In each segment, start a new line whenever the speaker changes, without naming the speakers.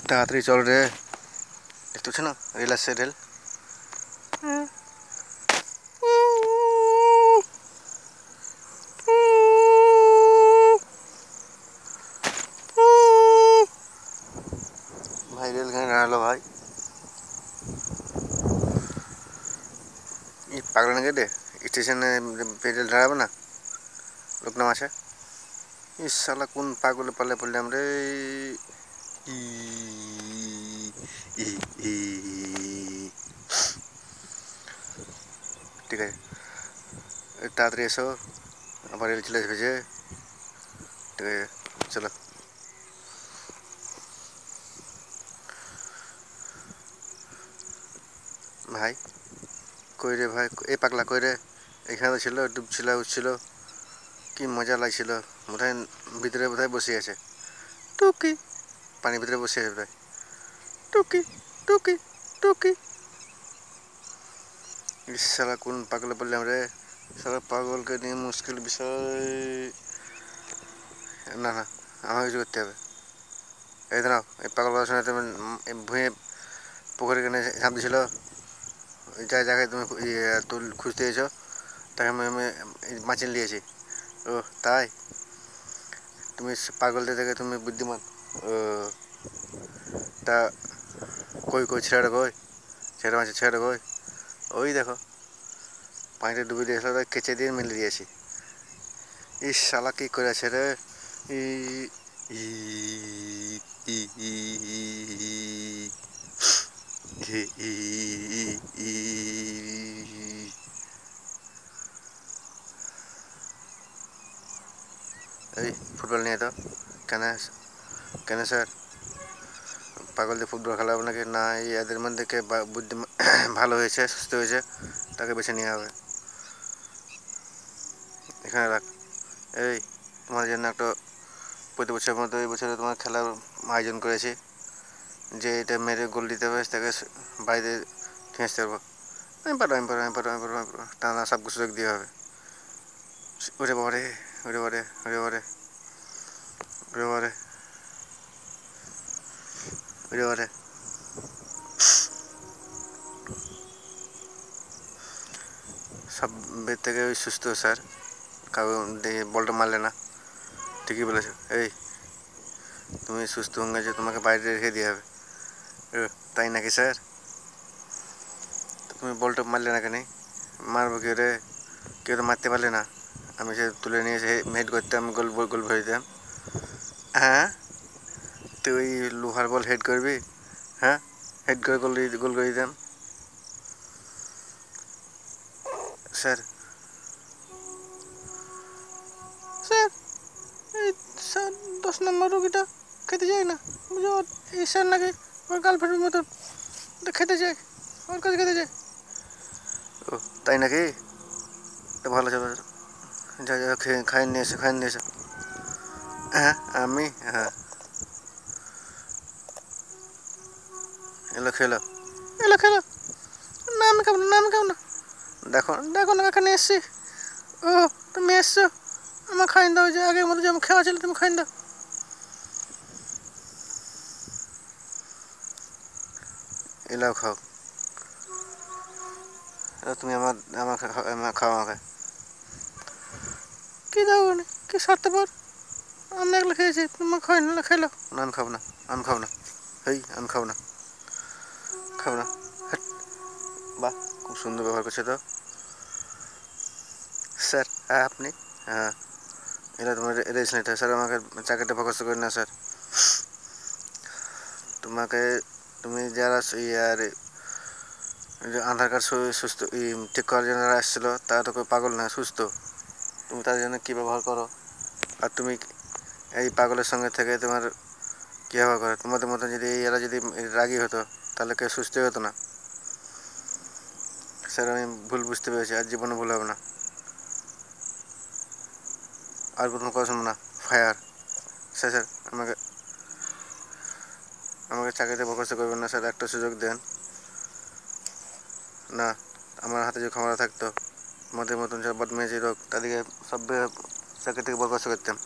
তাড়াতাড়ি চল রে, দেখতে পাচ্ছ না রেল আসছে, রেল। ভাই রেল কেন দাঁড়ালো ভাই? পাগল নাকি রে? স্টেশনে রেল দাঁড়াবে না? লোক নাম আছে। ইস শালা কোন পাগলে পাল্লে পড়লাম রে। ই ই ই ঠিক আছে, তাড়াতাড়ি এসো, আবার রেল চলে আসবে যে। ঠিক আছে চলো ভাই। কই রে ভাই, এই পাগলা কই রে? এখানে তো ছিল, ডুবছিল, উঠছিল, কি মজা লাগছিল। বোধহয় ভিতরে বোধহয় বসে আছে টুকি, পানির ভিতরে বসে আছে বোধহয়। টুকি টুকি টুকি। ইস শালা কোন পাগলে পড়লাম রে। শালা পাগলকে নিয়ে মুশকিল বিষয়। না না, আমাকে কিছু করতে হবে। এই দাঁড়াও, এই পাগল কথা শুনে তুমি ভুঁয়ে পুকুরে কেনে ঝাঁপ দিয়েছিল, ওই জায়গায় তুমি খুঁজতে এসো, তাকে আমি বাঁচিয়ে নিয়েছি। ও তাই? তুমি পাগলদের দেখে তুমি বুদ্ধিমান। ও তা কই কই ছেলেটা কই? ছেলেটা মাঝে ছেলেটা কই? ওই দেখো পানিতে ডুবে দিয়েছিল, কেচে দিয়ে মেলে দিয়েছি। ইস শালা কি করেছে রে। ই ই ই ই ই ই ই। এই ফুটবল নিয়ে তো কেন? কেন স্যার? পাগলদের ফুটবল খেলা হবে নাকি? না, এদের মধ্যে কে বুদ্ধি ভালো হয়েছে, সুস্থ হয়েছে, তাকে বেছে নেওয়া হবে। এখানে রাখ। এই তোমার জন্য একটা প্রতি বছরের মতো এই বছরে তোমার খেলার আয়োজন করেছি। যে এটা মেরে গোল দিতে হবে তাকে বাইরে নিয়ে আসতে পারবো। আমি পারবো, আমি পারবো, আমি পারবো, আমি পারবো, আমি পারবো। টানা সব সুযোগ দিয়ে হবে। ওরে বাবারে, ওরে বাবারে, ওরে বাবারে, ওরে বাবারে, ওরে বাবারে। সব বের থেকে ওই সুস্থ স্যার, কাউ বলটা মারলে না। ঠিকই বলেছো। এই তুমি সুস্থ হয়ে গেছো, তোমাকে বাইরে রেখে দিয়ে হবে। তাই নাকি স্যার? তুমি বলটা মারলে না কেন? মারবো কি রে? কেউ তো মারতে পারলে না। আমি সে তুলে নিয়ে এসে হেড করতাম, গোল গোল ভরে দিতাম। হ্যাঁ, তুই লোহার বল হেড করবি? হ্যাঁ, হেড করে গোল গোল করে দিতাম স্যার। স্যার এই স্যার 10 নম্বর রুগীটা খেতে যায় না, বুঝো? এই স্যার নাকি ওর গার্লফ্রেন্ডের মতন খেতে যায়, ওর কাছে খেতে যায়। ও তাই নাকি? তো ভালো চলো, যা যা খেয়ে খাই নিয়ে এসো, খাই নিয়ে এসো। হ্যাঁ আমি, হ্যাঁ এলো খেলো, এলো খেলো। না আমি খাবো না, না আমি খাবো না। দেখো দেখো না এখানে এসছি। ও তুমি এসছো, আমার খাইন দাও, যে আগের মতো যেমন খাওয়া ছিল তুমি খাইন দাও। এলাও খাও। তুমি আমার আমার খাও আমাকে। কি দাও মানে কি স্বার্থপর? আমি একলা খেয়েছি, তোমার খাই না, খেলো না। আমি খাবো না, আমি খাবো না। এই আমি খাবো না, খাবো না। বাহ, খুব সুন্দর ব্যবহার করছে তো স্যার। হ্যাঁ আপনি, হ্যাঁ এটা তোমার রেজিস্ট্রেশনটা স্যার, আমাকে চাকরিটা ফোকাস করেন না স্যার। তোমাকে তুমি যারা আর আধার কার্ড সুস্থ ঠিক করার জন্য যারা আসছিলো তারা তো কেউ পাগল না, সুস্থ। তুমি তাদের জন্য কী ব্যবহার করো? আর তুমি এই পাগলের সঙ্গে থেকে তোমার কী ব্যবহার করো? তোমাদের মতো যদি এরা যদি রাগি হতো তাহলে কেউ সুস্থ হতো না স্যার। আমি ভুল বুঝতে পেরেছি, আর জীবনে ভুল হবে না। আর কোনো কথা শুনবো না, ফায়ার। স্যার স্যার আমাকে আমাকে চাকরিতে বরখাস্ত করবেন না স্যার, একটা সুযোগ দেন না। আমার হাতে যে ক্ষমতা থাকতো আমাদের মতন সব বদমেজি লোক তাদেরকে সব চাকরি থেকে বরখাস্ত করতাম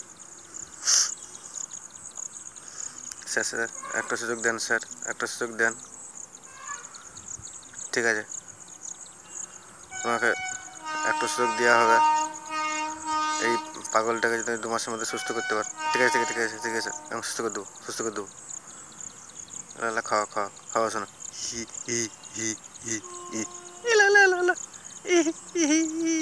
স্যার স্যার একটা সুযোগ দেন স্যার, একটা সুযোগ দেন। ঠিক আছে, তোমাকে একটা সুযোগ দেওয়া হবে। এই পাগলটাকে যদি 2 মাসের মধ্যে সুস্থ করতে পার। ঠিক আছে ঠিক আছে ঠিক আছে, আমি সুস্থ করে দেবো, সুস্থ করে দেবো। খাওয়া খাওয়া খাওয়া, শোনো। হি হি হি হি হি লা লা লা লা হি হি হি